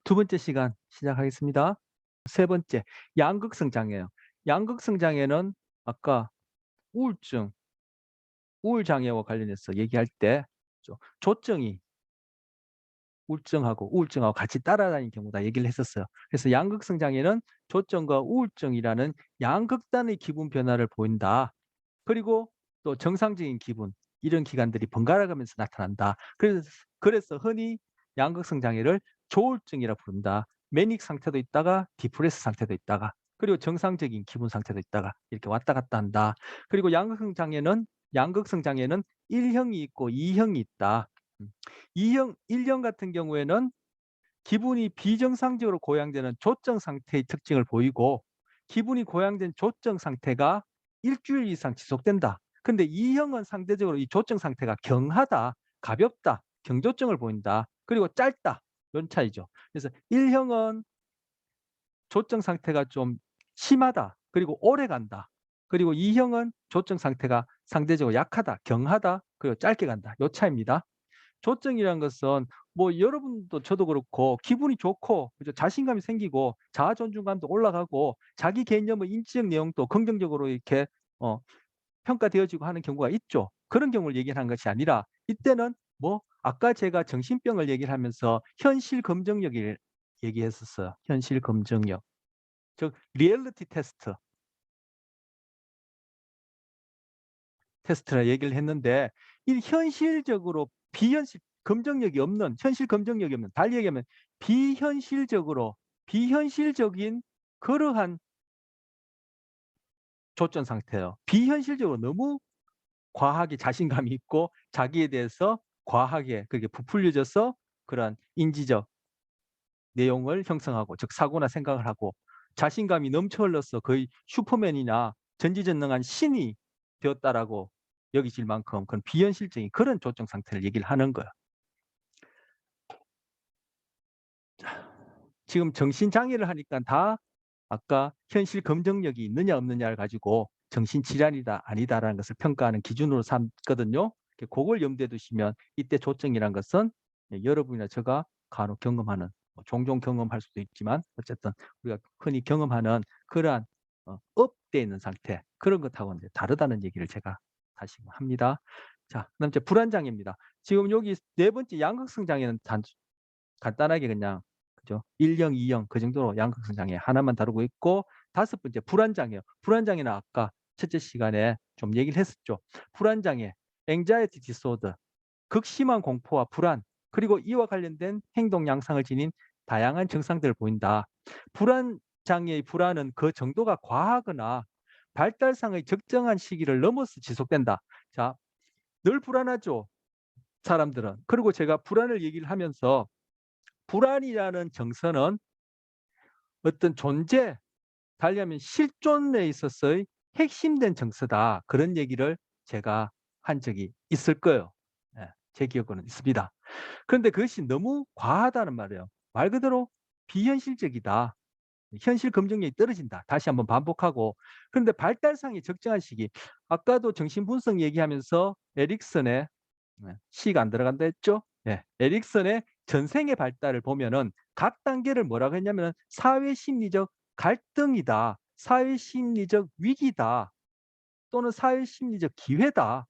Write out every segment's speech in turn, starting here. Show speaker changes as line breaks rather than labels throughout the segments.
두 번째 시간 시작하겠습니다. 세 번째, 양극성 장애예요. 양극성 장애는 아까 우울증, 우울 장애와 관련해서 얘기할 때 조증이 우울증하고 같이 따라다니는 경우다 얘기를 했었어요. 그래서 양극성 장애는 조증과 우울증이라는 양극단의 기분 변화를 보인다. 그리고 또 정상적인 기분, 이런 기관들이 번갈아 가면서 나타난다. 그래서 흔히 양극성 장애를 조울증이라 부른다. 매닉 상태도 있다가 디프레스 상태도 있다가, 그리고 정상적인 기분 상태도 있다가 이렇게 왔다 갔다 한다. 그리고 양극성 장애는 1형이 있고 2형이 있다. 1형 같은 경우에는 기분이 비정상적으로 고양되는 조증 상태의 특징을 보이고, 기분이 고양된 조증 상태가 일주일 이상 지속된다. 근데 2형은 상대적으로 이 조증 상태가 경하다, 가볍다, 경조증을 보인다. 그리고 짧다. 이런 차이죠. 그래서 1형은 조증 상태가 좀 심하다. 그리고 오래 간다. 그리고 2형은 조증 상태가 상대적으로 약하다, 경하다, 그리고 짧게 간다. 요 차이입니다. 조증이란 것은 뭐 여러분도 저도 그렇고 기분이 좋고 그죠? 자신감이 생기고 자아 존중감도 올라가고 자기 개념의 인지적 내용도 긍정적으로 이렇게 어 평가되어지고 하는 경우가 있죠. 그런 경우를 얘기하는 것이 아니라 이때는 뭐 아까 제가 정신병을 얘기를 하면서 현실 검증력을 얘기했었어요. 현실 검증력. 즉 리얼리티 테스트라 얘기를 했는데, 이 현실적으로 비현실 검증력이 없는, 현실 검증력이 없는, 달리 얘기하면 비현실적인 그러한 조건 상태예요. 비현실적으로 너무 과하게 자신감이 있고 자기에 대해서 과하게 그렇게 부풀려져서 그런 인지적 내용을 형성하고, 즉 사고나 생각을 하고 자신감이 넘쳐 흘러서 거의 슈퍼맨이나 전지전능한 신이 되었다라고 여기질 만큼 그런 비현실적인 그런 조증 상태를 얘기를 하는 거예요. 지금 정신장애를 하니까 다 아까 현실 검증력이 있느냐 없느냐를 가지고 정신질환이다 아니다라는 것을 평가하는 기준으로 삼거든요. 그걸 염두에 두시면 이때 조증이란 것은 여러분이나 제가 간혹 경험하는, 종종 경험할 수도 있지만 어쨌든 우리가 흔히 경험하는 그러한 업돼 있는 상태, 그런 것하고는 이제 다르다는 얘기를 제가 다시 합니다. 자, 그다음 이제 불안장애입니다. 지금 여기 네 번째 양극성 장애는 간단하게 그냥 그죠? 1형, 2형 그 정도로 양극성 장애 하나만 다루고 있고, 다섯 번째 불안장애요. 불안장애는 아까 첫째 시간에 좀 얘기를 했었죠. 불안장애, anxiety disorder, 극심한 공포와 불안, 그리고 이와 관련된 행동 양상을 지닌 다양한 증상들을 보인다. 불안 장애의 불안은 그 정도가 과하거나 발달상의 적정한 시기를 넘어서 지속된다. 자, 늘 불안하죠, 사람들은. 그리고 제가 불안을 얘기를 하면서 불안이라는 정서는 어떤 존재, 달리 하면 실존에 있어서의 핵심된 정서다. 그런 얘기를 제가 한 적이 있을 거예요. 예, 제 기억으로는 있습니다. 그런데 그것이 너무 과하다는 말이에요. 말 그대로 비현실적이다. 현실 검증력이 떨어진다. 다시 한번 반복하고. 그런데 발달상의 적정한 시기. 아까도 정신분석 얘기하면서 에릭슨의 C가 안 들어간다 했죠? 예. 에릭슨의 전생의 발달을 보면은 각 단계를 뭐라고 했냐면은 사회 심리적 갈등이다, 사회 심리적 위기다, 또는 사회 심리적 기회다.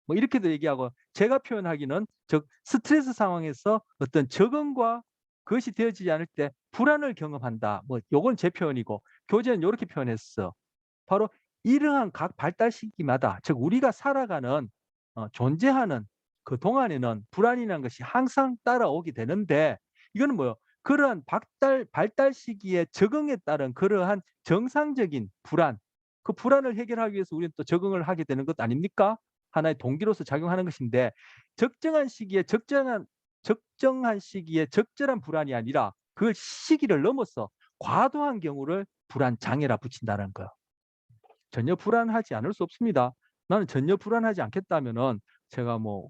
뭐 이렇게도 얘기하고, 제가 표현하기는 즉 스트레스 상황에서 어떤 적응과 그것이 되어지지 않을 때 불안을 경험한다. 뭐 요건 제 표현이고, 교재는 요렇게 표현했어. 바로 이러한 각 발달 시기마다, 즉 우리가 살아가는 존재하는 그 동안에는 불안이라는 것이 항상 따라오게 되는데, 이거는 뭐예요? 그러한 발달 시기에 적응에 따른 그러한 정상적인 불안, 그 불안을 해결하기 위해서 우리는 또 적응을 하게 되는 것 아닙니까? 하나의 동기로서 작용하는 것인데, 적정한 시기에 적절한 불안이 아니라 그 시기를 넘어서 과도한 경우를 불안 장애라 붙인다는 거예요. 전혀 불안하지 않을 수 없습니다. 나는 전혀 불안하지 않겠다면은 제가 뭐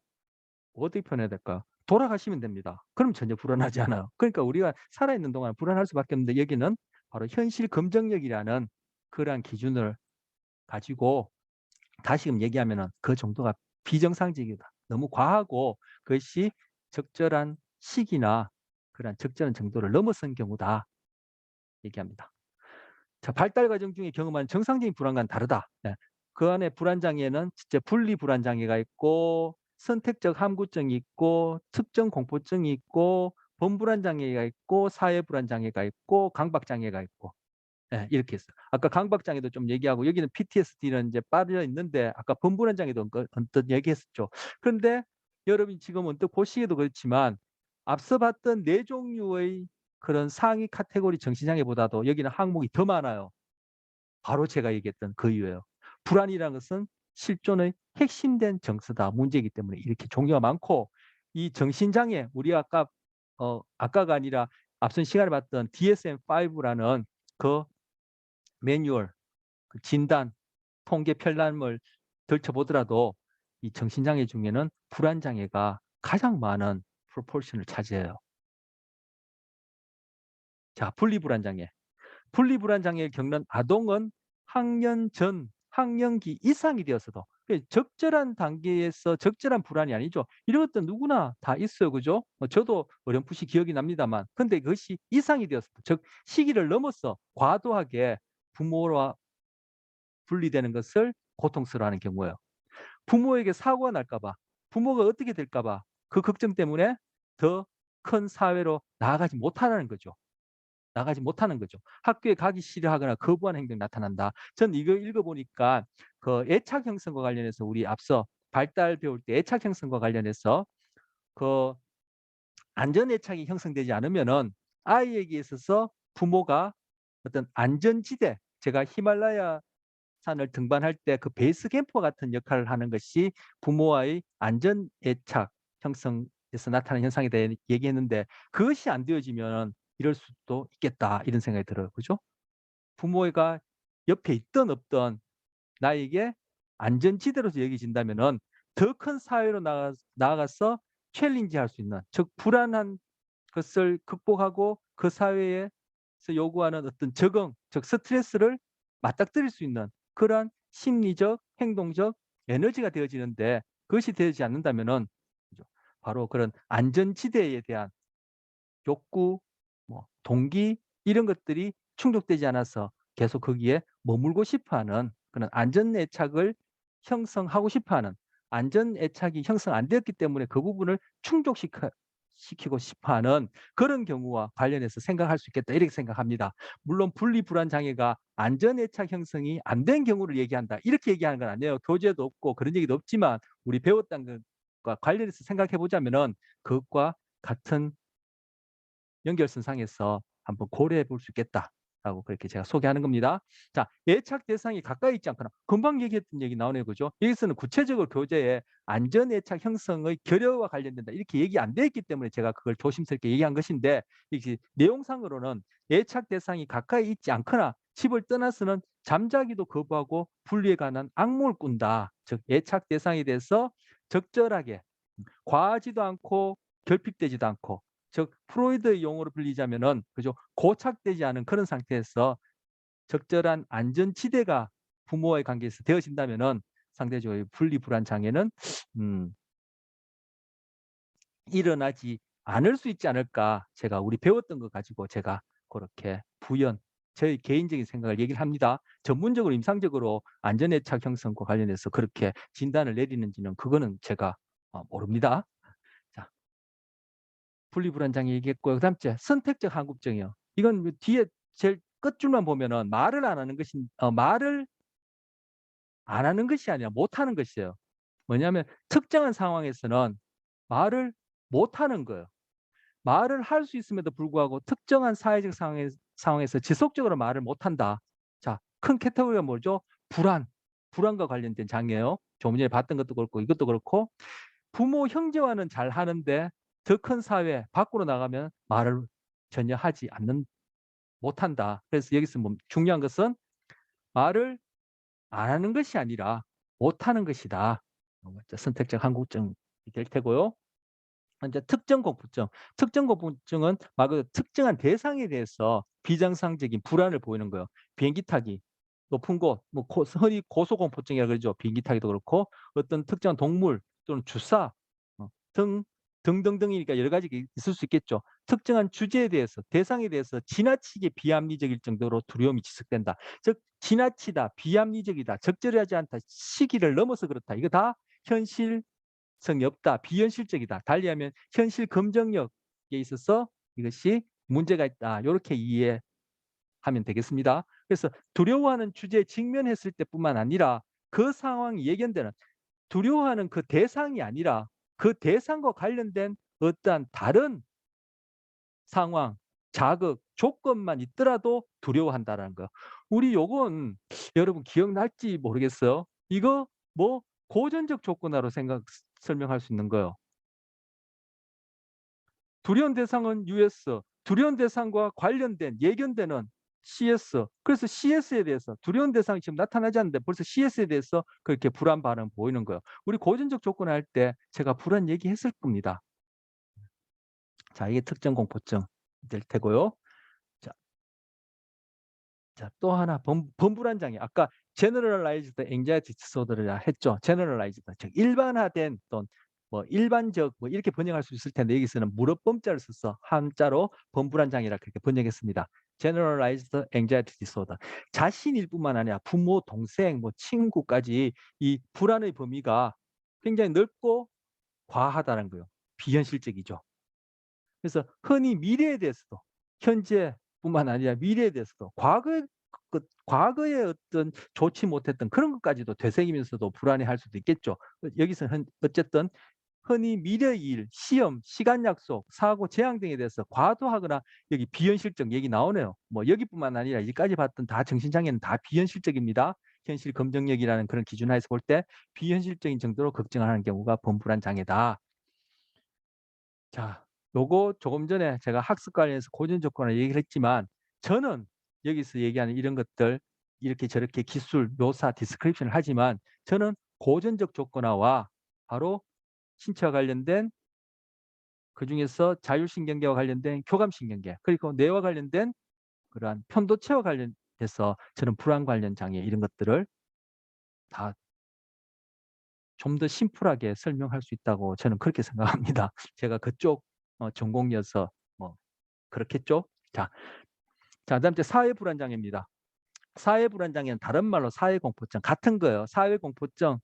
어떻게 표현해야 될까요? 돌아가시면 됩니다. 그럼 전혀 불안하지 않아요. 그러니까 우리가 살아있는 동안 불안할 수밖에 없는데, 여기는 바로 현실 검증력이라는 그러한 기준을 가지고 다시금 얘기하면은 그 정도가 비정상적이다. 너무 과하고 그것이 적절한 시기나 그러한 적절한 정도를 넘어선 경우다 얘기합니다. 자, 발달 과정 중에 경험하는 정상적인 불안과는 다르다. 예. 그 안에 불안장애는 진짜 분리 불안장애가 있고 선택적 함구증이 있고 특정 공포증이 있고 범불안장애가 있고 사회불안장애가 있고 강박장애가 있고 예, 이렇게 있어요. 아까 강박장애도 좀 얘기하고 여기는 PTSD는 이제 빠져 있는데 아까 범불안장애도 언뜻 얘기했었죠. 그런데 여러분이 지금 언뜻 보시기도 그렇지만 앞서 봤던 네 종류의 그런 상위 카테고리 정신장애보다도 여기는 항목이 더 많아요. 바로 제가 얘기했던 그 이유예요. 불안이라는 것은 실존의 핵심된 정서다, 문제이기 때문에 이렇게 종류가 많고 이 정신장애 우리 아까가 아니라 앞선 시간에 봤던 DSM-5라는 그 매뉴얼, 그 진단, 통계 편람을 들춰보더라도 이 정신장애 중에는 불안장애가 가장 많은 프로포션을 차지해요. 자, 분리불안장애. 분리불안장애를 겪는 아동은 학년 전, 학령기 이상이 되었어도 적절한 단계에서 적절한 불안이 아니죠. 이런 것도 누구나 다 있어요. 그죠? 저도 어렴풋이 기억이 납니다만. 근데 그것이 이상이 되었어도, 즉 시기를 넘어서 과도하게 부모와 분리되는 것을 고통스러워하는 경우예요. 부모에게 사고가 날까 봐, 부모가 어떻게 될까 봐 그 걱정 때문에 더 큰 사회로 나아가지 못하는 거죠. 나가지 못하는 거죠. 학교에 가기 싫어하거나 거부하는 행동이 나타난다. 전 이거 읽어보니까 그 애착 형성과 관련해서 우리 앞서 발달 배울 때 애착 형성과 관련해서 그 안전 애착이 형성되지 않으면은 아이에게 있어서 부모가 어떤 안전지대, 제가 히말라야 산을 등반할 때 그 베이스 캠프 같은 역할을 하는 것이 부모와의 안전 애착 형성에서 나타나는 현상에 대해 얘기했는데 그것이 안 되어지면 이럴 수도 있겠다 이런 생각이 들어요. 그죠? 부모가 옆에 있든 없든 나에게 안전지대로서 여겨진다면은 더 큰 사회로 나아가서 챌린지 할 수 있는, 즉 불안한 것을 극복하고 그 사회에서 요구하는 어떤 적응, 즉 스트레스를 맞닥뜨릴 수 있는 그러한 심리적, 행동적 에너지가 되어지는데 그것이 되지 않는다면은 바로 그런 안전지대에 대한 욕구, 뭐 동기 이런 것들이 충족되지 않아서 계속 거기에 머물고 싶어하는 그런 안전 애착을 형성하고 싶어하는, 안전 애착이 형성 안 되었기 때문에 그 부분을 시키고 싶어하는 그런 경우와 관련해서 생각할 수 있겠다 이렇게 생각합니다. 물론 분리불안 장애가 안전 애착 형성이 안 된 경우를 얘기한다 이렇게 얘기하는 건 아니에요. 교재도 없고 그런 얘기도 없지만 우리 배웠던 것과 관련해서 생각해 보자면은 그것과 같은 연결선상에서 한번 고려해 볼 수 있겠다라고 그렇게 제가 소개하는 겁니다. 자, 애착 대상이 가까이 있지 않거나 금방 얘기했던 얘기 나오네요. 그죠? 여기서는 구체적으로 교재에 안전 애착 형성의 결여와 관련된다. 이렇게 얘기 안 돼 있기 때문에 제가 그걸 조심스럽게 얘기한 것인데 이게 내용상으로는 애착 대상이 가까이 있지 않거나 집을 떠나서는 잠자기도 거부하고 분리에 관한 악몽을 꾼다. 즉 애착 대상에 대해서 적절하게 과하지도 않고 결핍되지도 않고 즉 프로이드의 용어로 불리자면은 그죠 고착되지 않은 그런 상태에서 적절한 안전지대가 부모와의 관계에서 되어진다면은 상대적으로 분리불안 장애는 음, 일어나지 않을 수 있지 않을까. 제가 우리 배웠던 거 가지고 제가 그렇게 저희 개인적인 생각을 얘기를 합니다. 전문적으로 임상적으로 안전애착 형성과 관련해서 그렇게 진단을 내리는지는 그거는 제가 모릅니다. 자, 분리불안장애 얘기했고요. 그다음 째 선택적 한국증이요. 이건 뒤에 제일 끝줄만 보면은 말을 안 하는 것이 아니라 못하는 것이에요. 뭐냐면 특정한 상황에서는 말을 못하는 거예요. 말을 할 수 있음에도 불구하고 특정한 사회적 상황에서 지속적으로 말을 못한다. 자, 큰 카테고리가 뭐죠? 불안과 관련된 장애예요. 조금 전에 봤던 것도 그렇고 이것도 그렇고 부모 형제와는 잘 하는데 더 큰 사회 밖으로 나가면 말을 전혀 하지 않는 못한다. 그래서 여기서 뭐 중요한 것은 말을 안 하는 것이 아니라 못하는 것이다. 선택적 한국증이 될 테고요. 이제 특정 공포증은 말 그대로 특정한 대상에 대해서 비정상적인 불안을 보이는 거예요. 비행기 타기, 높은 곳, 뭐 흔히 고소공포증이라 그러죠. 비행기 타기도 그렇고 어떤 특정한 동물 또는 주사 등 등등등이니까 여러 가지가 있을 수 있겠죠. 특정한 주제에 대해서, 대상에 대해서 지나치게 비합리적일 정도로 두려움이 지속된다. 즉 지나치다, 비합리적이다, 적절하지 않다, 시기를 넘어서 그렇다. 이거 다 현실성이 없다, 비현실적이다. 달리하면 현실 검증력에 있어서 이것이 문제가 있다. 요렇게 이해하면 되겠습니다. 그래서 두려워하는 주제에 직면했을 때뿐만 아니라 그 상황이 예견되는, 두려워하는 그 대상이 아니라 그 대상과 관련된 어떠한 다른 상황, 자극, 조건만 있더라도 두려워한다라는 거. 우리 요건 여러분 기억날지 모르겠어요. 이거 뭐 고전적 조건화로 설명할 수 있는 거예요. 두려운 대상은 US, 두려운 대상과 관련된 예견되는 CS. 그래서 CS에 대해서 두려운 대상이 지금 나타나지 않는데 벌써 CS에 대해서 그렇게 불안 반응 보이는 거예요. 우리 고전적 조건화 할 때 제가 불안 얘기했을 겁니다. 자, 이게 특정 공포증 될 테고요. 자, 또 하나 범불안 장애. 아까 generalized anxiety disorder라 했죠. generalized 즉 일반화된 또는 뭐 일반적 뭐 이렇게 번역할 수 있을 텐데 여기서는 물어범자를 써서 한자로 범불안 장애라 그렇게 번역했습니다. generalized anxiety disorder. 자신일 뿐만 아니라 부모, 동생, 뭐 친구까지 이 불안의 범위가 굉장히 넓고 과하다는 거예요. 비현실적이죠. 그래서 흔히 미래에 대해서도 현재뿐만 아니라 미래에 대해서도 과거에 어떤 좋지 못했던 그런 것까지도 되새기면서도 불안해할 수도 있겠죠. 여기서 어쨌든 흔히 미래 일, 시험, 시간 약속, 사고, 재앙 등에 대해서 과도하거나 여기 비현실적 얘기 나오네요. 뭐 여기뿐만 아니라 여기까지 봤던 다 정신장애는 다 비현실적입니다. 현실 검증력이라는 그런 기준하에서 볼 때 비현실적인 정도로 걱정하는 경우가 범불안 장애다. 자, 요거 조금 전에 제가 학습 관련해서 고전 조건을 얘기를 했지만 저는 여기서 얘기하는 이런 것들 이렇게 저렇게 기술, 묘사, 디스크립션을 하지만 저는 고전적 조건화와 바로 신체와 관련된 그중에서 자율신경계와 관련된 교감신경계 그리고 뇌와 관련된 그러한 편도체와 관련해서 저는 불안 관련 장애 이런 것들을 다 좀 더 심플하게 설명할 수 있다고 저는 그렇게 생각합니다. 제가 그쪽 전공이어서 뭐 그렇겠죠? 자, 그다음 제 사회 불안장애입니다. 사회 불안장애는 다른 말로 사회 공포증 같은 거예요. 사회 공포증을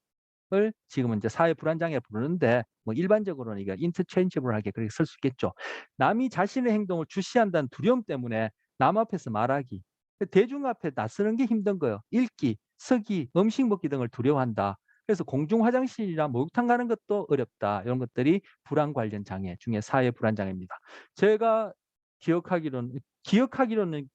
지금은 이제 사회 불안장애 부르는데 뭐 일반적으로는 이게 인터체인지블하게 그렇게 쓸 수 있겠죠. 남이 자신의 행동을 주시한다는 두려움 때문에 남 앞에서 말하기, 대중 앞에 나서는 게 힘든 거예요. 읽기, 서기, 음식 먹기 등을 두려워한다. 그래서 공중 화장실이나 목욕탕 가는 것도 어렵다. 이런 것들이 불안 관련 장애 중에 사회 불안 장애입니다. 제가 기억하기로는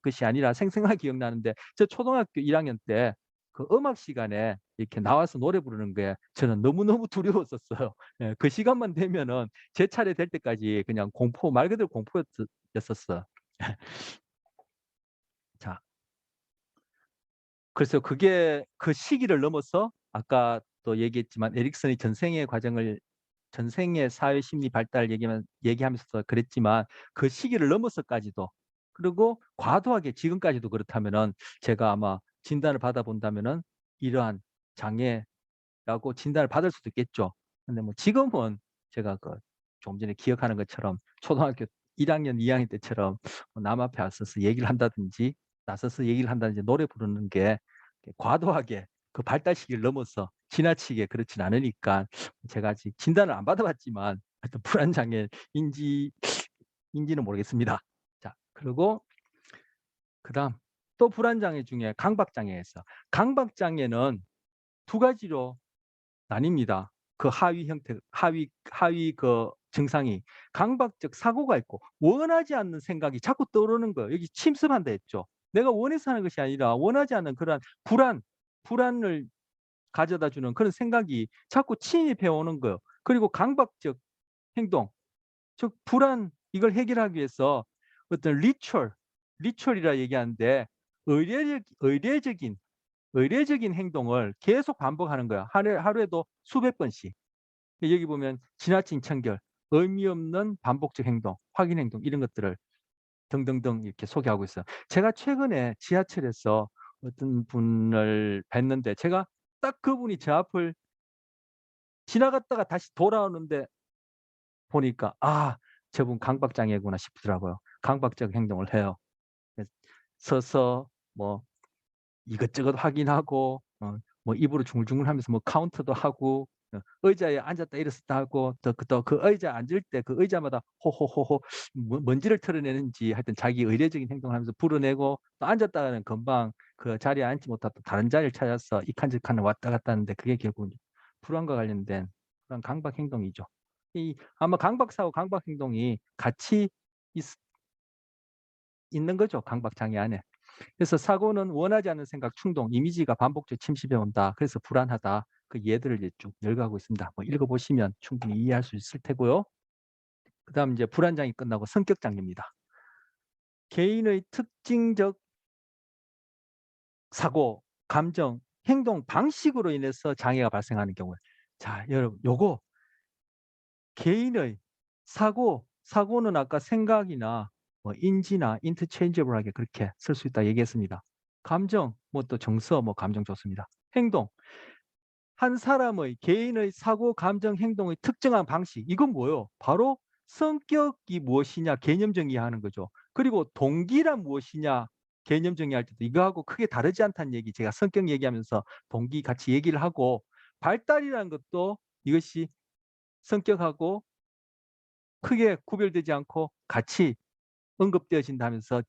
것이 아니라 생생하게 기억나는데 저 초등학교 1학년 때 그 음악 시간에 이렇게 나와서 노래 부르는 게 저는 너무너무 두려웠었어요. 예, 그 시간만 되면은 제 차례 될 때까지 그냥 공포 말 그대로 공포였었어요. 자, 그래서 그게 그 시기를 넘어서 아까 또 얘기했지만 에릭슨의 전생의 사회 심리 발달 얘기하면서 그랬지만 그 시기를 넘어서까지도 그리고 과도하게 지금까지도 그렇다면은 제가 아마 진단을 받아본다면은 이러한 장애라고 진단을 받을 수도 있겠죠. 근데 뭐 지금은 제가 그 조금 전에 기억하는 것처럼 초등학교 1학년, 2학년 때처럼 뭐남 앞에 나서서 얘기를 한다든지 노래 부르는 게 과도하게 그 발달 시기를 넘어서 지나치게 그렇진 않으니까 제가 아직 진단을 안 받아봤지만 하여튼 불안장애인지는 모르겠습니다. 자, 그리고 그다음 또 불안장애 중에 강박장애가 있어. 강박장애는 두 가지로 나뉩니다. 그 하위 그 증상이 강박적 사고가 있고 원하지 않는 생각이 자꾸 떠오르는 거예요. 여기 침습한다 했죠. 내가 원해서 하는 것이 아니라 원하지 않는 그런 불안을 가져다 주는 그런 생각이 자꾸 침입해 오는 거예요. 그리고 강박적 행동, 즉 불안 이걸 해결하기 위해서 어떤 리추얼이라 얘기하는데 의례적인 행동을 계속 반복하는 거야. 하루에도 수백 번씩. 여기 보면 지나친 청결, 의미 없는 반복적 행동, 확인 행동 이런 것들을 등등등 이렇게 소개하고 있어요. 제가 최근에 지하철에서 어떤 분을 뵀는데 제가 딱 그분이 제 앞을 지나갔다가 다시 돌아오는데 보니까 '아 저분 강박장애구나.' 싶더라고요. 강박적 행동을 해요. 그래서 서서 뭐 이것저것 확인하고 뭐 입으로 중얼중얼하면서 뭐 카운트도 하고 의자에 앉았다 일어섰다 하고 또 그 의자에 앉을 때 그 의자마다 호호호호 먼지를 털어내는지 하여튼 자기 의례적인 행동을 하면서 불어내고 또 앉았다가는 금방 그 자리에 앉지 못하고 또 다른 자리를 찾아서 이칸저칸 왔다 갔다 하는데 그게 결국은 불안과 관련된 그런 강박 행동이죠. 이 아마 강박 사고, 강박 행동이 같이 있 있는 거죠, 강박 장애 안에. 그래서 사고는 원하지 않는 생각, 충동, 이미지가 반복적으로 침입해 온다. 그래서 불안하다. 그 예들을 이제 쭉 열거하고 있습니다. 뭐 읽어보시면 충분히 이해할 수 있을 테고요. 그다음 이제 불안장애 끝나고 성격 장애입니다. 개인의 특징적 사고, 감정, 행동 방식으로 인해서 장애가 발생하는 경우에 자, 여러분 요거 개인의 사고는 아까 생각이나 뭐 인지나 interchangeable하게 그렇게 쓸 수 있다 얘기했습니다. 감정, 뭐 또 정서 뭐 감정 좋습니다. 행동, 한 사람의 개인의 사고, 감정, 행동의 특정한 방식 이건 뭐예요? 바로 성격이 무엇이냐 개념 정의하는 거죠. 그리고 동기란 무엇이냐 개념 정의할 때도 이거하고 크게 다르지 않다는 얘기 제가 성격 얘기하면서 동기 같이 얘기를 하고 발달이라는 것도 이것이 성격하고 크게 구별되지 않고 같이 언급되어진다면서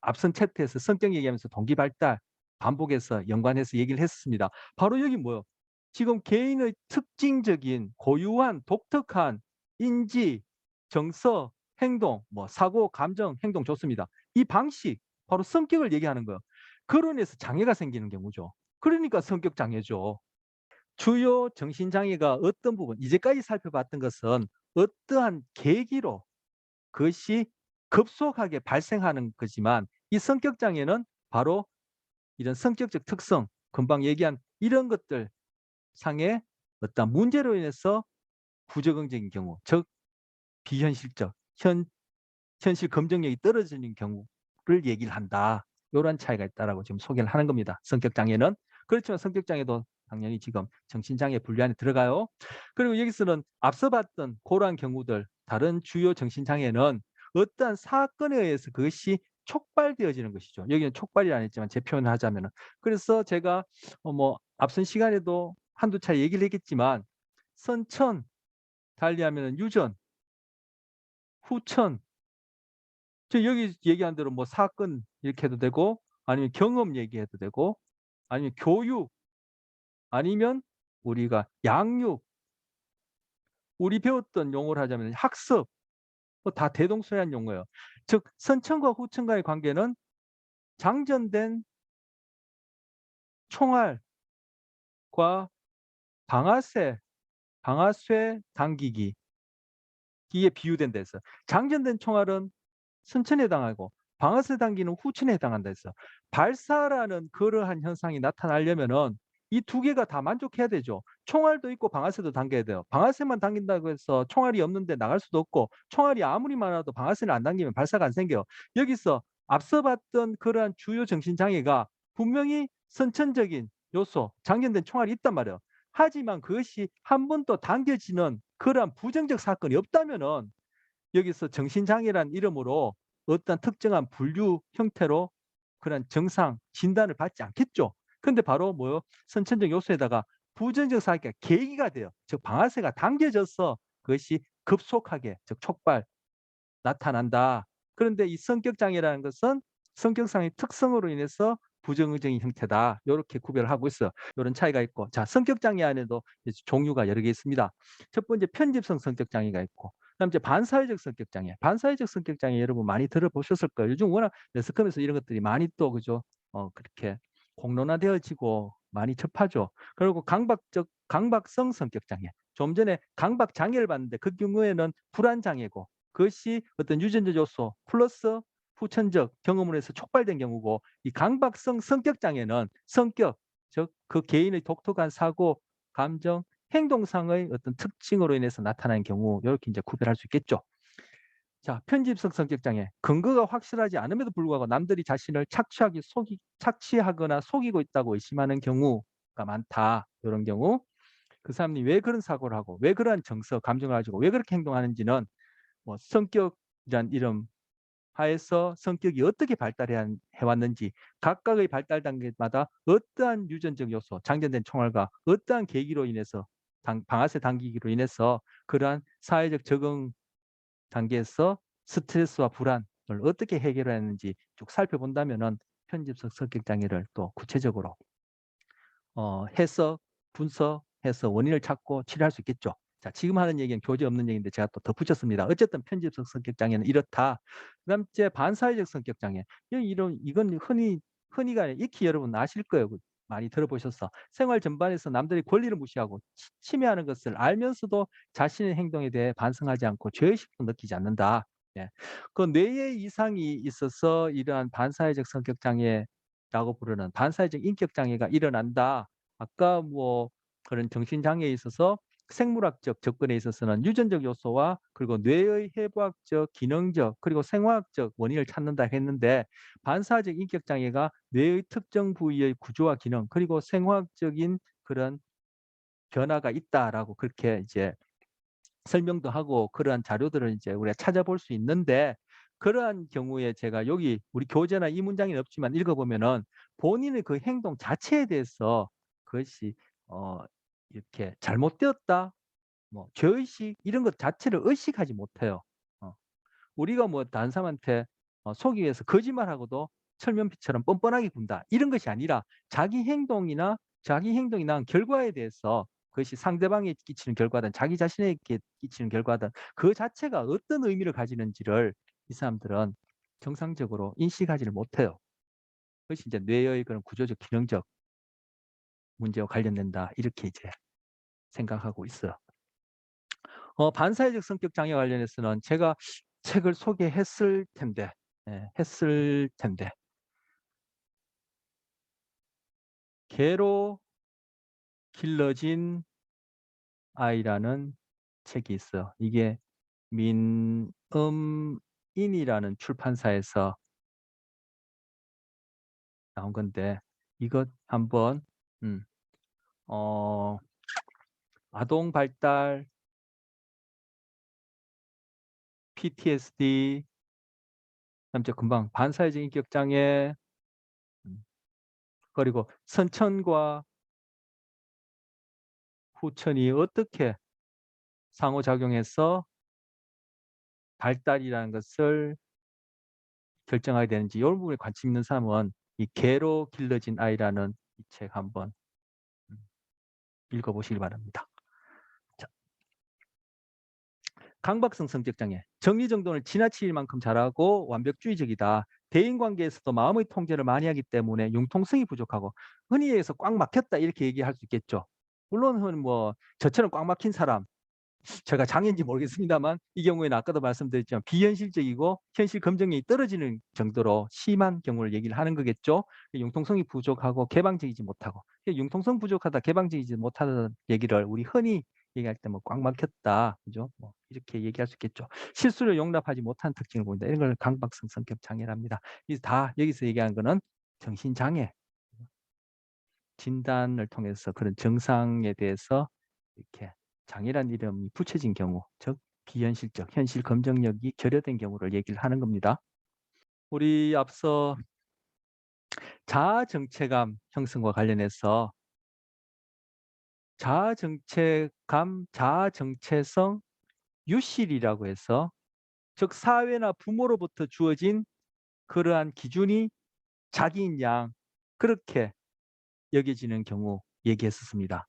앞선 챕터에서 성격 얘기하면서 동기 발달 반복해서 연관해서 얘기를 했었습니다. 바로 여기 뭐예요? 지금 개인의 특징적인 고유한 독특한 인지, 정서, 행동, 뭐 사고, 감정, 행동 좋습니다. 이 방식 바로 성격을 얘기하는 거예요. 그로 인해서 장애가 생기는 경우죠. 그러니까 성격 장애죠. 주요 정신장애가 어떤 부분 이제까지 살펴봤던 것은 어떠한 계기로 그것이 급속하게 발생하는 거지만 이 성격 장애는 바로 이런 성격적 특성 금방 얘기한 이런 것들 상의 어떤 문제로 인해서 부적응적인 경우 즉 비현실적 현실 검증력이 떨어지는 경우를 얘기를 한다. 요런 차이가 있다라고 지금 소개를 하는 겁니다. 성격 장애는. 그렇지만 성격 장애도 당연히 지금 정신장애 분류 안에 들어가요. 그리고 여기서는 앞서 봤던 그러한 경우들 다른 주요 정신장애는 어떠한 사건에 의해서 그것이 촉발되어지는 것이죠. 여기는 촉발이 안 했지만 제 표현을 하자면은. 그래서 제가 뭐 앞선 시간에도 한두 차례 얘기를 했겠지만 선천 달리하면은 유전, 후천 저 여기 얘기한 대로 뭐 사건 이렇게 해도 되고 아니면 경험 얘기해도 되고 아니면 교육 아니면 우리가 양육 우리 배웠던 용어를 하자면 학습 뭐 다 대동소이한 용어예요. 즉 선천과 후천과의 관계는 장전된 총알과 방아쇠, 방아쇠 당기기 기에 비유된다 했어요. 장전된 총알은 선천에 해당하고 방아쇠 당기는 후천에 해당한다 했어요. 발사라는 그러한 현상이 나타나려면은 이 두 개가 다 만족해야 되죠. 총알도 있고 방아쇠도 당겨야 돼요. 방아쇠만 당긴다고 해서 총알이 없는데 나갈 수도 없고 총알이 아무리 많아도 방아쇠를 안 당기면 발사가 안 생겨요. 여기서 앞서 봤던 그러한 주요 정신 장애가 분명히 선천적인 요소, 장전된 총알이 있단 말이에요. 하지만 그것이 한 번 또 당겨지는 그러한 부정적 사건이 없다면은 여기서 정신장애란 이름으로 어떤 특정한 분류 형태로 그런 정상 진단을 받지 않겠죠. 근데 바로 뭐요? 선천적 요소에다가 부정적 사기가 계기가 돼요. 즉 방아쇠가 당겨져서 그것이 급속하게 즉 촉발 나타난다. 그런데 이 성격 장애라는 것은 성격상의 특성으로 인해서 부정의적인 형태다. 요렇게 구별을 하고 있어요. 요런 차이가 있고. 자, 성격 장애 안에도 이제 종류가 여러 개 있습니다. 첫 번째 편집성 성격 장애가 있고 그다음 이제 반사회적 성격 장애. 반사회적 성격 장애 여러분 많이 들어보셨을 거예요. 요즘 워낙 매스컴에서 이런 것들이 많이 또 그죠? 그렇게 공론화되어지고 많이 접하죠. 그리고 강박성 성격 장애. 좀 전에 강박 장애를 봤는데 그 경우에는 불안 장애고 그것이 어떤 유전적 요소 플러스 후천적 경험으로 해서 촉발된 경우고 이 강박성 성격 장애는 성격 즉 그 개인의 독특한 사고, 감정, 행동상의 어떤 특징으로 인해서 나타나는 경우 이렇게 이제 구별할 수 있겠죠. 자, 편집성 성격 장애. 근거가 확실하지 않음에도 불구하고 남들이 자신을 착취하거나 속이고 있다고 의심하는 경우가 많다. 이런 경우. 그 사람이 왜 그런 사고를 하고 왜 그러한 정서, 감정을 가지고 왜 그렇게 행동하는지는 뭐 성격이란 이름 하에서 성격이 어떻게 발달해 왔는지 각각의 발달 단계마다 어떠한 유전적 요소, 장전된 총알과 어떠한 계기로 인해서 방아쇠 당기기로 인해서 그러한 사회적 적응 단계에서 스트레스와 불안을 어떻게 해결하는지 쭉 살펴본다면은 편집성 성격 장애를 또 구체적으로 해석, 분석해서 원인을 찾고 치료할 수 있겠죠. 자, 지금 하는 얘기는 교재 없는 얘기인데 제가 또 덧붙였습니다. 어쨌든 편집성 성격 장애는 이렇다. 그다음 제 반사회적 성격 장애. 이건 흔히가 아니라 익히 여러분 아실 거예요. 많이 들어보셨어. 생활 전반에서 남들의 권리를 무시하고 침해하는 것을 알면서도 자신의 행동에 대해 반성하지 않고 죄의식도 느끼지 않는다. 예. 그 뇌의 이상이 있어서 이러한 반사회적 성격 장애라고 부르는 반사회적 인격 장애가 일어난다. 아까 뭐 그런 정신 장애에 있어서 생물학적 접근에 있어서는 유전적 요소와 그리고 뇌의 해부학적, 기능적, 그리고 생화학적 원인을 찾는다 했는데 반사적 인격 장애가 뇌의 특정 부위의 구조와 기능, 그리고 생화학적인 그런 변화가 있다라고 그렇게 이제 설명도 하고 그러한 자료들을 이제 우리가 찾아볼 수 있는데 그러한 경우에 제가 여기 우리 교재나 이 문장에는 없지만 읽어보면은 본인의 그 행동 자체에 대해서 그것이 어 이렇게 잘못되었다, 뭐 죄의식 이런 것 자체를 의식하지 못해요. 어. 우리가 뭐 다른 사람한테 속이기 위해서 거짓말하고도 철면피처럼 뻔뻔하게 군다. 이런 것이 아니라 자기 행동이 낳은 결과에 대해서 그것이 상대방에 끼치는 결과든 자기 자신에게 끼치는 결과든 그 자체가 어떤 의미를 가지는지를 이 사람들은 정상적으로 인식하지를 못해요. 그것이 이제 뇌의 그런 구조적 기능적 문제와 관련된다. 이렇게 이제 생각하고 있어요. 반사회적 성격 장애 관련해서는 제가 책을 소개했을 텐데, 예, 했을 텐데, 개로 길러진 아이라는 책이 있어요. 이게 민음인이라는 출판사에서 나온 건데, 이것 한번, 음, 어, 아동 발달, PTSD, 그다음에 금방 반사회적 인격 장애, 음, 그리고 선천과 후천이 어떻게 상호작용해서 발달이라는 것을 결정하게 되는지 이런 부분에 관심 있는 사람은 이 개로 길러진 아이라는 이 책 한번 음, 읽어보시기 바랍니다. 자, 강박성 성격 장애. 정리정돈을 지나칠 만큼 잘하고 완벽주의적이다. 대인관계에서도 마음의 통제를 많이 하기 때문에 융통성이 부족하고 흔히 얘기해서 꽉 막혔다 이렇게 얘기할 수 있겠죠. 물론 뭐 저처럼 꽉 막힌 사람 제가 장애인지 모르겠습니다만 이 경우에는 아까도 말씀드렸지만 비현실적이고 현실 검증력이 떨어지는 정도로 심한 경우를 얘기를 하는 거겠죠. 융통성이 부족하고 개방적이지 못하고 융통성 부족하다 개방적이지 못하다는 얘기를 우리 흔히 얘기할 때 뭐 꽉 막혔다 그죠? 뭐 이렇게 얘기할 수 있겠죠. 실수를 용납하지 못하는 특징을 보인다. 이런 걸 강박성 성격 장애랍니다. 이 다 여기서 얘기하는 거는 정신장애 진단을 통해서 그런 증상에 대해서 이렇게 장애란 이름이 붙여진 경우, 즉 비현실적, 현실 검증력이 결여된 경우를 얘기를 하는 겁니다. 우리 앞서 자아 정체감 형성과 관련해서 자아 정체감, 자아 정체성 유실이라고 해서 즉 사회나 부모로부터 주어진 그러한 기준이 자기인 양 그렇게 여겨지는 경우 얘기했었습니다.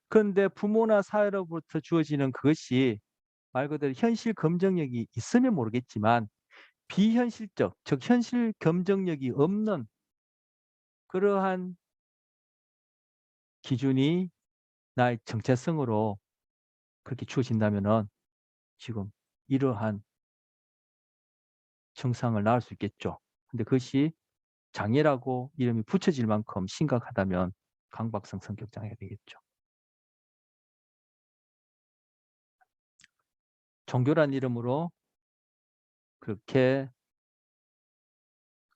그런데 부모나 사회로부터 주어지는 그것이 말 그대로 현실 검증력이 있으면 모르겠지만 비현실적, 즉 현실 검증력이 없는 그러한 기준이 나의 정체성으로 그렇게 주어진다면은 지금 이러한 증상을 낳을 수 있겠죠. 근데 그것이 장애라고 이름이 붙여질 만큼 심각하다면 강박성 성격 장애가 되겠죠. 종교란 이름으로 그렇게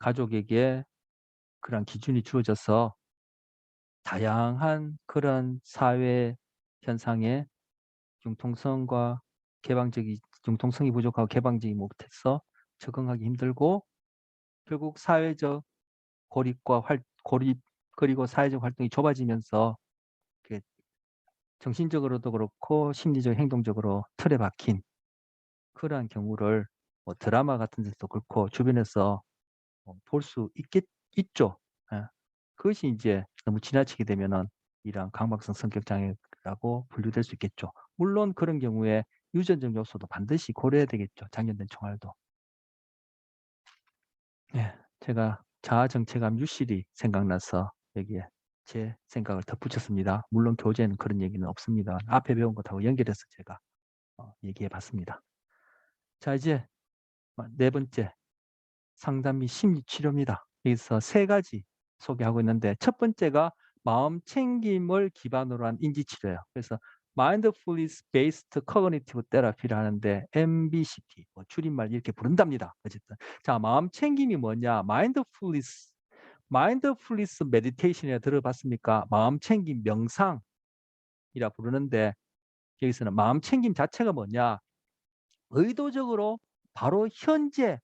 가족에게 그런 기준이 주어져서 다양한 그런 사회 현상에 융통성과 개방적이 융통성이 부족하고 개방적이 못해서 적응하기 힘들고 결국 사회적 고립 그리고 사회적 활동이 좁아지면서 이렇게 정신적으로도 그렇고 심리적 행동적으로 틀에 박힌 그러한 경우를 뭐 드라마 같은 데서도 그렇고 주변에서 볼 수 있죠. 예. 그것이 인제 너무 지나치게 되면은 이러한 강박성 성격 장애라고 분류될 수 있겠죠. 물론 그런 경우에 유전적 요소도 반드시 고려해야 되겠죠, 장년된 총알도. 예. 제가 자아 정체감 유실이 생각나서 여기에 제 생각을 덧붙였습니다. 물론 교재에는 그런 얘기는 없습니다. 앞에 배운 것하고 연결해서 제가 얘기해 봤습니다. 자 이제 네 번째 상담 및 심리 치료입니다. 여기서 세 가지 소개하고 있는데 첫 번째가 마음 챙김을 기반으로 한 인지 치료예요. 그래서 Mindfulness Based Cognitive Therapy를 하는데 MBCT 뭐 줄임말 이렇게 부른답니다. 어쨌든 자 마음 챙김이 뭐냐? Mindfulness Meditation이라 들어봤습니까? 마음 챙김 명상이라 부르는데 여기서는 마음 챙김 자체가 뭐냐? 의도적으로 바로 현재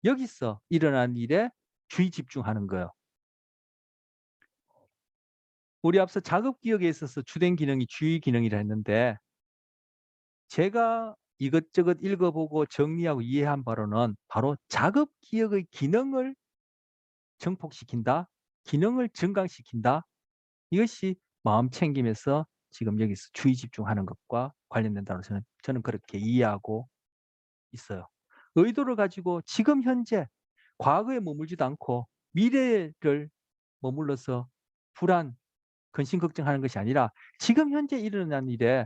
여기서 일어난 일에 주의 집중하는 거예요. 우리 앞서 작업 기억에 있어서 주된 기능이 주의 기능이라 했는데 제가 이것저것 읽어보고 정리하고 이해한 바로는 바로 작업 기억의 기능을 증폭시킨다, 기능을 증강시킨다. 이것이 마음 챙김에서 지금 여기서 주의 집중하는 것과 관련된다고 저는 그렇게 이해하고 있어요. 의도를 가지고 지금 현재 과거에 머물지도 않고 미래를 머물러서 불안, 근심 걱정하는 것이 아니라 지금 현재 일어난 일에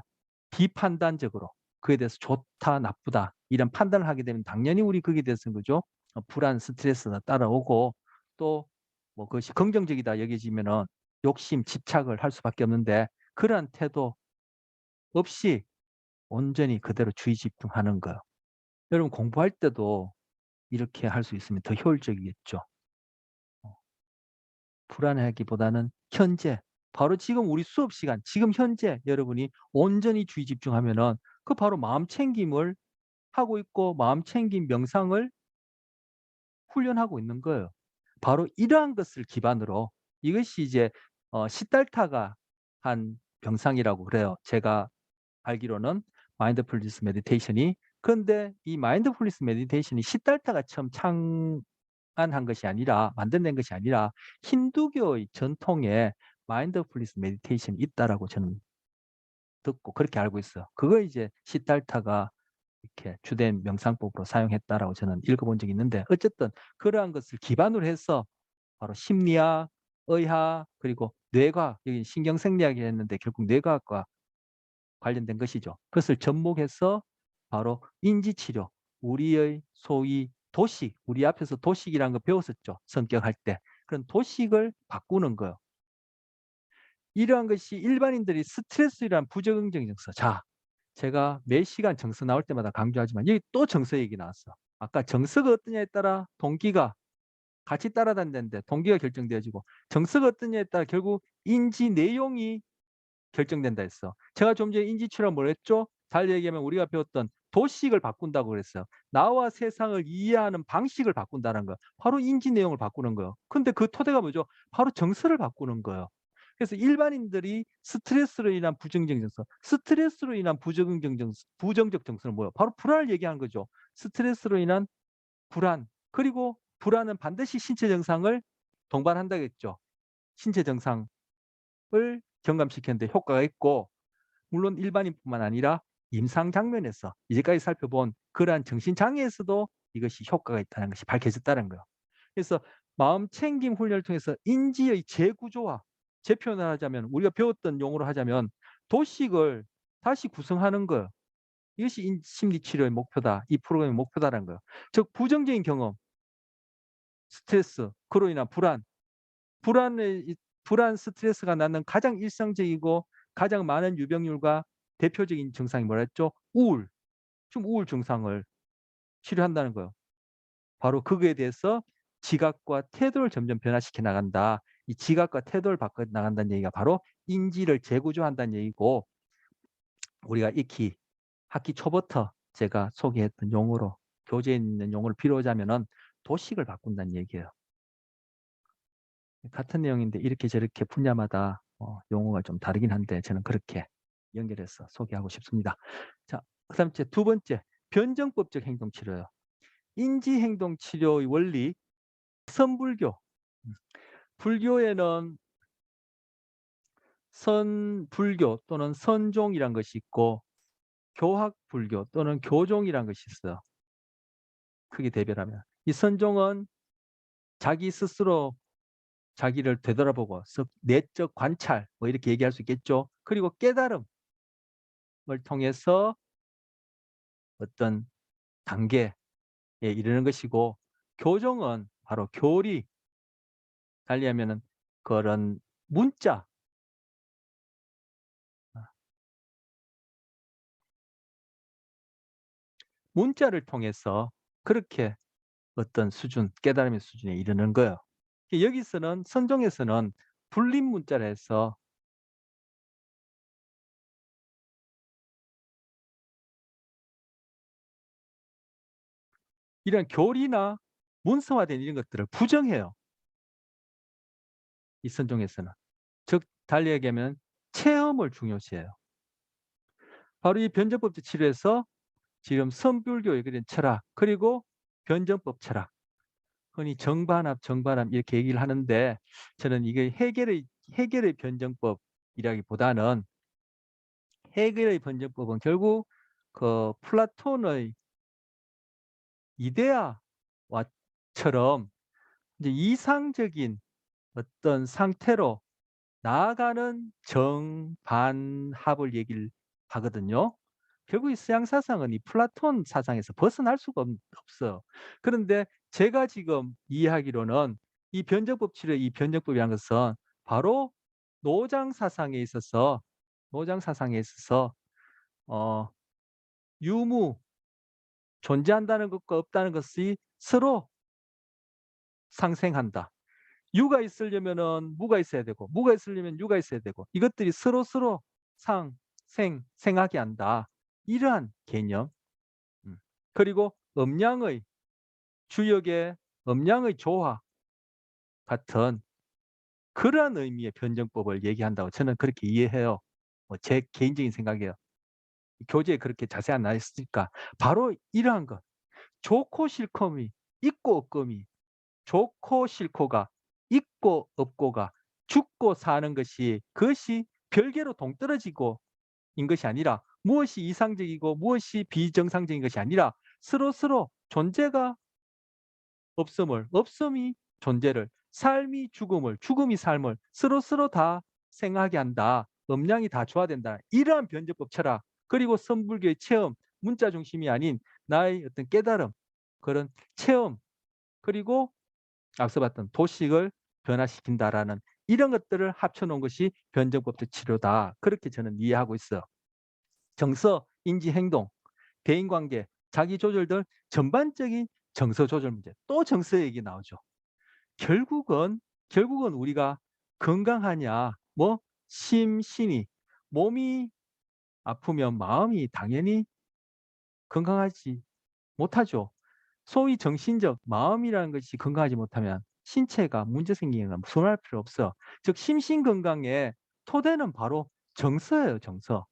비판단적으로 그에 대해서 좋다, 나쁘다 이런 판단을 하게 되면 당연히 우리 거기에 대해서는 그죠? 불안, 스트레스가 따라오고 또 뭐 그것이 긍정적이다 여겨지면은 욕심, 집착을 할 수밖에 없는데 그러한 태도 없이 온전히 그대로 주의 집중하는 거예요. 여러분 공부할 때도 이렇게 할 수 있으면 더 효율적이겠죠. 어. 불안해하기보다는 현재 바로 지금 우리 수업 시간 지금 현재 여러분이 온전히 주의 집중하면은 그 바로 마음 챙김을 하고 있고 마음 챙김 명상을 훈련하고 있는 거예요. 바로 이러한 것을 기반으로 이것이 이제 시달타가 한 병상이라고 그래요. 제가 알기로는 마인드풀니스 메디테이션이. 근데 이 마인드풀니스 메디테이션이 시달타가 처음 창안한 것이 아니라 만들어낸 것이 아니라 힌두교의 전통에 마인드풀니스 메디테이션이 있다라고 저는 듣고 그렇게 알고 있어요. 그거 이제 시달타가 이렇게 주된 명상법으로 사용했다라고 저는 읽어본 적이 있는데 어쨌든 그러한 것을 기반으로 해서 바로 심리학, 의학 그리고 뇌과학 여기 신경생리학이 했는데 결국 뇌과학과 관련된 것이죠. 그것을 접목해서 바로 인지치료, 우리의 소위 도식, 우리 앞에서 도식이라는 거 배웠었죠. 성격할 때. 그런 도식을 바꾸는 거예요. 이러한 것이 일반인들이 스트레스란 부적응적 정서. 자, 제가 매 시간 정서 나올 때마다 강조하지만 여기 또 정서 얘기 나왔어. 아까 정서가 어떠냐에 따라 동기가 같이 따라다니는데 동기가 결정되어지고 정서가 어떠냐에 따라 결국 인지 내용이 결정된다 했어. 제가 좀 전에 인지치료가 뭐랬죠? 달리 얘기하면 우리가 배웠던 도식을 바꾼다고 그랬어요. 나와 세상을 이해하는 방식을 바꾼다는 거. 바로 인지 내용을 바꾸는 거예요. 근데 그 토대가 뭐죠? 바로 정서를 바꾸는 거예요. 그래서 일반인들이 스트레스로 인한 부정적 정서, 스트레스로 인한 부정적 정서는 뭐예요? 바로 불안을 얘기하는 거죠. 스트레스로 인한 불안, 그리고 불안은 반드시 신체 증상을 동반한다겠죠. 신체 증상을 경감시키는 데 효과가 있고 물론 일반인뿐만 아니라 임상 장면에서 이제까지 살펴본 그러한 정신 장애에서도 이것이 효과가 있다는 것이 밝혀졌다는 거예요. 그래서 마음 챙김 훈련을 통해서 인지의 재구조화, 재표현을 하자면 우리가 배웠던 용어로 하자면 도식을 다시 구성하는 거예요. 이것이 심리 치료의 목표다. 이 프로그램의 목표다라는 거예요. 즉 부정적인 경험, 스트레스, 그로 인한 불안, 불안 스트레스가 낳는 가장 일상적이고 가장 많은 유병률과 대표적인 증상이 뭐라 했죠? 우울. 지금 우울 증상을 치료한다는 거예요. 바로 거기에 대해서 지각과 태도를 점점 변화시켜 나간다. 이 지각과 태도를 바꿔 나간다는 얘기가 바로 인지를 재구조한다는 얘기고 우리가 익히 학기 초부터 제가 소개했던 용어로 교재에 있는 용어를 빌어오자면은 도식을 바꾼다는 얘기예요. 같은 내용인데 이렇게 저렇게 분야마다 용어가 좀 다르긴 한데 저는 그렇게 연결해서 소개하고 싶습니다. 자, 그다음 두 번째 변정법적 행동치료요. 인지행동치료의 원리 선불교. 불교에는 선불교 또는 선종이란 것이 있고 교학불교 또는 교종이란 것이 있어요. 크게 대별하면. 이 선종은 자기 스스로 자기를 되돌아보고 내적 관찰 뭐 이렇게 얘기할 수 있겠죠. 그리고 깨달음을 통해서 어떤 단계에 이르는 것이고 교종은 바로 교리 달리하면은 그런 문자 문자를 통해서 그렇게 어떤 수준 깨달음의 수준에 이르는 거예요. 여기서는 선종에서는 불림 문자라 해서 이런 교리나 문서화된 이런 것들을 부정해요. 이 선종에서는. 즉 달리 얘기하면 체험을 중요시해요. 바로 이 변정법적 치료에서 지금 선불교의 그런 철학 그리고 변정법 철학 흔히 정반합, 정반합 이렇게 얘기를 하는데 저는 이게 해결의 변정법이라기보다는 해결의 변정법은 결국 그 플라톤의 이데아와처럼 이제 이상적인 어떤 상태로 나아가는 정반합을 얘기를 하거든요. 결국 이 서양 사상은 이 플라톤 사상에서 벗어날 수가 없어요. 그런데 제가 지금 이해하기로는 이 변정법 치료, 이 변정법이라는 것은 바로 노장 사상에 있어서 어, 유무 존재한다는 것과 없다는 것이 서로 상생한다. 유가 있으려면은 무가 있어야 되고 무가 있으려면 유가 있어야 되고 이것들이 서로 생하게 한다. 이러한 개념. 그리고 음양의 주역의 음양의 조화 같은 그러한 의미의 변정법을 얘기한다고 저는 그렇게 이해해요. 제 개인적인 생각이에요. 교재에 그렇게 자세히 안 나와 있으니까 바로 이러한 것. 좋고 싫음이 있고 없음이 좋고 싫고가 있고 없고가 죽고 사는 것이 그것이 별개로 동떨어지고 인 것이 아니라 무엇이 이상적이고 무엇이 비정상적인 것이 아니라 서로 존재가 없음을 없음이 존재를 삶이 죽음을 죽음이 삶을 서로 다 생각하게 한다. 음량이 다 조화된다. 이러한 변제법 철학 그리고 선불교의 체험 문자 중심이 아닌 나의 어떤 깨달음 그런 체험 그리고 앞서 봤던 도식을 변화시킨다라는 이런 것들을 합쳐놓은 것이 변정법적 치료다. 그렇게 저는 이해하고 있어요. 정서, 인지, 행동, 대인관계, 자기조절 등 전반적인 정서 조절 문제. 또 정서 얘기 나오죠. 결국은 우리가 건강하냐, 뭐 심신이 몸이 아프면 마음이 당연히 건강하지 못하죠. 소위 정신적 마음이라는 것이 건강하지 못하면 신체가 문제 생기는 건 무서워할 필요 없어. 즉 심신 건강의 토대는 바로 정서예요, 정서.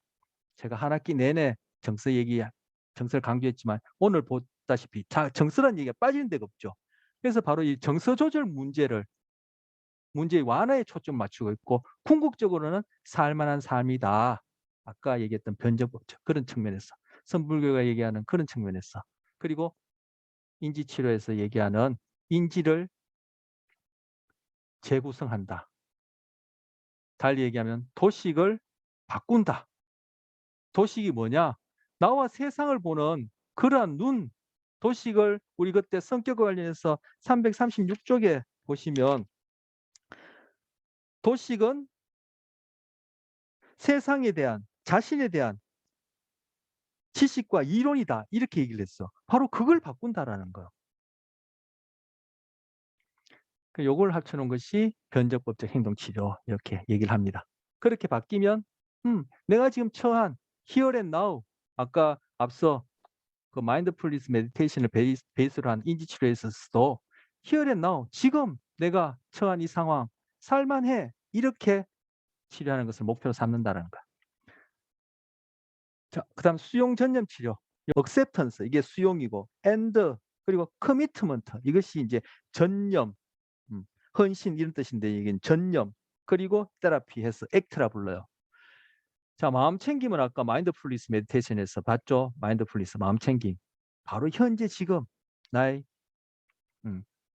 제가 한 학기 내내 정서를 강조했지만 오늘 보다시피 정서란 얘기가 빠지는 데가 없죠. 그래서 바로 이 정서 조절 문제의 완화에 초점 맞추고 있고 궁극적으로는 살만한 삶이다. 아까 얘기했던 변정법적 그런 측면에서 선불교가 얘기하는 그런 측면에서 그리고 인지치료에서 얘기하는 인지를 재구성한다. 달리 얘기하면 도식을 바꾼다. 도식이 뭐냐? 나와 세상을 보는 그러한 눈, 도식을 우리 그때 성격과 관련해서 336쪽에 보시면 도식은 세상에 대한 자신에 대한 지식과 이론이다. 이렇게 얘기를 했어. 바로 그걸 바꾼다라는 거예요. 요걸 합쳐놓은 것이 변적법적 행동치료 이렇게 얘기를 합니다. 그렇게 바뀌면 내가 지금 처한 here and now 아까 앞서 그 마인드풀니스 메디테이션을 베이스로 한 인지 치료에서도 here and now 지금 내가 처한 이 상황 살만해 이렇게 치료하는 것을 목표로 삼는다는 거. 자, 그다음 수용 전념 치료. acceptance 이게 수용이고 and 그리고 commitment 이것이 이제 전념, 헌신 이런 뜻인데 이게 전념 그리고 테라피 해서 act라 불러요. 자, 마음 챙김은 아까 마인드풀니스 메디테이션에서 봤죠? 마인드풀니스 마음 챙김. 바로 현재 지금 나의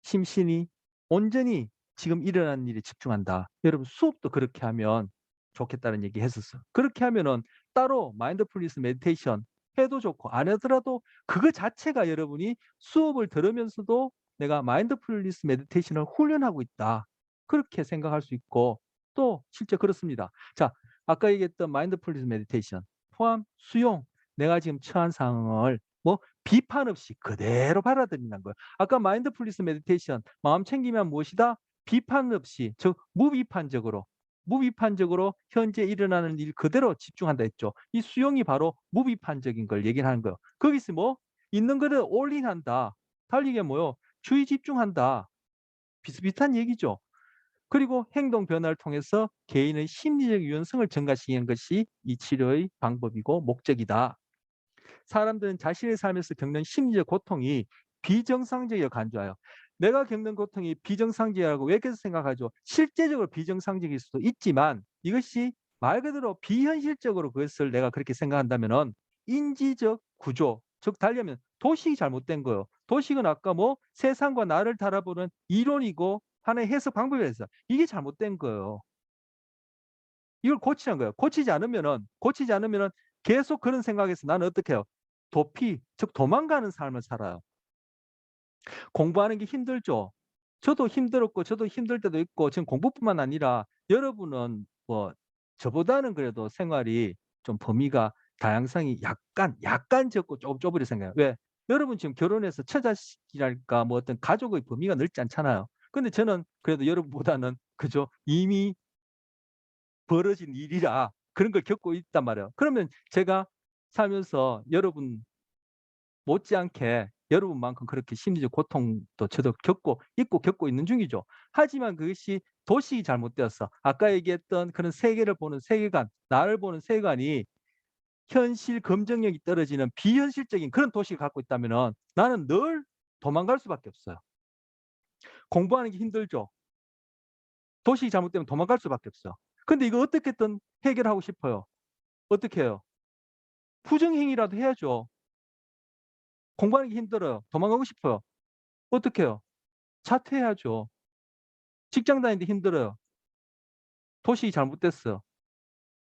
심신이 온전히 지금 일어나는 일에 집중한다. 여러분 수업도 그렇게 하면 좋겠다는 얘기 했었어. 그렇게 하면은 따로 마인드풀니스 메디테이션 해도 좋고 안 하더라도 그거 자체가 여러분이 수업을 들으면서도 내가 마인드풀니스 메디테이션을 훈련하고 있다. 그렇게 생각할 수 있고 또 실제 그렇습니다. 자, 아까 얘기했던 마인드풀니스 메디테이션 포함 수용 내가 지금 처한 상황을 뭐 비판 없이 그대로 받아들이는 거예요. 아까 마인드풀니스 메디테이션 마음 챙기면 무엇이다? 비판 없이 즉 무비판적으로 현재 일어나는 일 그대로 집중한다 했죠. 이 수용이 바로 무비판적인 걸 얘기를 하는 거예요. 거기서 뭐 있는 거를 올인한다. 달리 이게 뭐요? 주의 집중한다. 비슷비슷한 얘기죠. 그리고 행동 변화를 통해서 개인의 심리적 유연성을 증가시키는 것이 이 치료의 방법이고 목적이다. 사람들은 자신의 삶에서 겪는 심리적 고통이 비정상적이어 간주하여 내가 겪는 고통이 비정상적이라고 왜 그렇게 생각하죠? 실제적으로 비정상적일 수도 있지만 이것이 말 그대로 비현실적으로 그것을 내가 그렇게 생각한다면은 인지적 구조, 즉 달리하면 도식이 잘못된 거예요. 도식은 아까 뭐 세상과 나를 달아보는 이론이고 하나의 해석 방법이었어. 이게 잘못된 거예요. 이걸 고치는 거예요. 고치지 않으면은 계속 그런 생각에서 나는 어떻게 해요? 도피, 즉 도망가는 삶을 살아요. 공부하는 게 힘들죠. 저도 힘들었고 저도 힘들 때도 있고 지금 공부뿐만 아니라 여러분은 뭐 저보다는 그래도 생활이 좀 범위가 다양성이 약간 적고 조금 좁으려 생각해요. 왜? 여러분 지금 결혼해서 처자식이랄까 뭐 어떤 가족의 범위가 넓지 않잖아요. 근데 저는 그래도 여러분보다는 그죠? 이미 벌어진 일이라 그런 걸 겪고 있단 말이에요. 그러면 제가 살면서 여러분 못지않게 여러분만큼 그렇게 심리적 고통도 저도 겪고 있는 중이죠. 하지만 그것이 도식이 잘못되었어. 아까 얘기했던 그런 세계를 보는 세계관, 나를 보는 세계관이 현실 검증력이 떨어지는 비현실적인 그런 도식을 갖고 있다면은 나는 늘 도망갈 수밖에 없어요. 공부하는 게 힘들죠. 도식이 잘못되면 도망갈 수밖에 없어요. 근데 이거 어떻게든 해결하고 싶어요. 어떻게 해요? 부정행위라도 해야죠. 공부하는 게 힘들어요. 도망가고 싶어요. 어떻게 해요? 자퇴해야죠. 직장 다니는데 힘들어요. 도식이 잘못됐어요.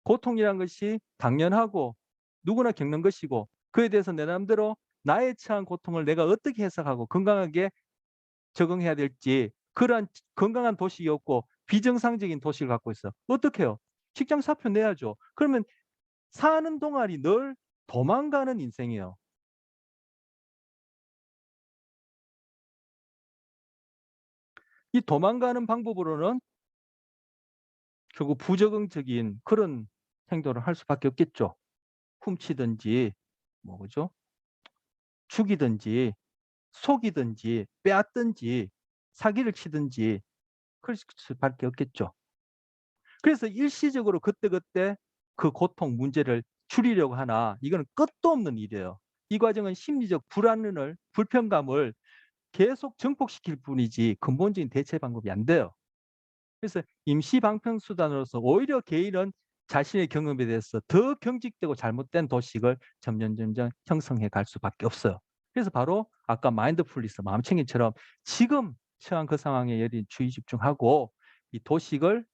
고통이란 것이 당연하고 누구나 겪는 것이고 그에 대해서 내 나름대로 나에 처한 고통을 내가 어떻게 해석하고 건강하게 적응해야 될지 그러한 건강한 도식이 없고 비정상적인 도식을 갖고 있어. 어떻게 해요? 직장 사표 내야죠. 그러면 사는 동안이 늘 도망가는 인생이에요. 이 도망가는 방법으로는 결국 부적응적인 그런 행동을 할 수밖에 없겠죠. 훔치든지 뭐 그죠? 죽이든지 속이든지 빼앗든지 사기를 치든지 그럴 수밖에 없겠죠. 그래서 일시적으로 그때그때 그 고통 문제를 줄이려고 하나 이거는 끝도 없는 일이에요. 이 과정은 심리적 불안을 불편감을 계속 증폭시킬 뿐이지 근본적인 대체 방법이 안 돼요. 그래서 임시 방편 수단으로서 오히려 개인은 자신의 경험에 대해서 더 경직되고 잘못된 도식을 점점 형성해 갈 수밖에 없어요. 그래서 바로 아까 마인드풀니스 마음챙김처럼 지금 처한 그 상황에 여린 주의 집중하고 이 도식을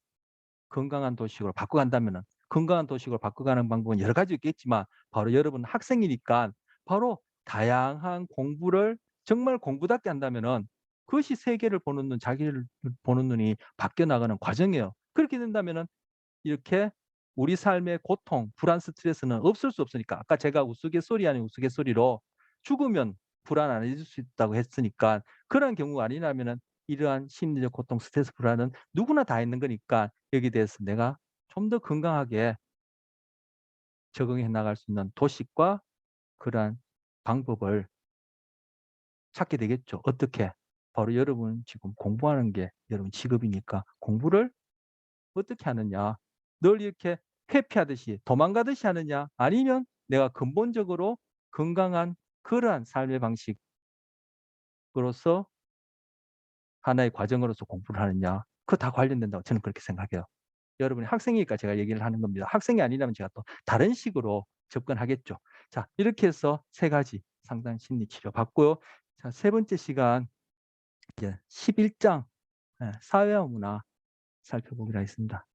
건강한 도식으로 바꿔간다면은 건강한 도식으로 바꿔가는 방법은 여러 가지 있겠지만 바로 여러분 학생이니까 바로 다양한 공부를 정말 공부답게 한다면은 그것이 세계를 보는 눈, 자기를 보는 눈이 바뀌어 나가는 과정이에요. 그렇게 된다면은 이렇게 우리 삶의 고통, 불안, 스트레스는 없을 수 없으니까 아까 제가 우스갯소리 아닌 우스갯소리로 죽으면 불안 안 해질 수 있다고 했으니까 그런 경우가 아니라면은 이러한 심리적 고통, 스트레스, 불안은 누구나 다 있는 거니까 여기에 대해서 내가 좀 더 건강하게 적응해 나갈 수 있는 도식과 그러한 방법을 찾게 되겠죠. 어떻게? 바로 여러분 지금 공부하는 게 여러분 직업이니까 공부를 어떻게 하느냐. 늘 이렇게 회피하듯이 도망가듯이 하느냐 아니면 내가 근본적으로 건강한 그러한 삶의 방식으로서 하나의 과정으로서 공부를 하느냐. 그거 다 관련된다고 저는 그렇게 생각해요. 여러분이 학생이니까 제가 얘기를 하는 겁니다. 학생이 아니라면 제가 또 다른 식으로 접근하겠죠. 자, 이렇게 해서 3 가지 상담 심리 치료 받고요. 자, 세 번째 시간 이제 11장 예, 사회와 문화 살펴보기로 하겠습니다.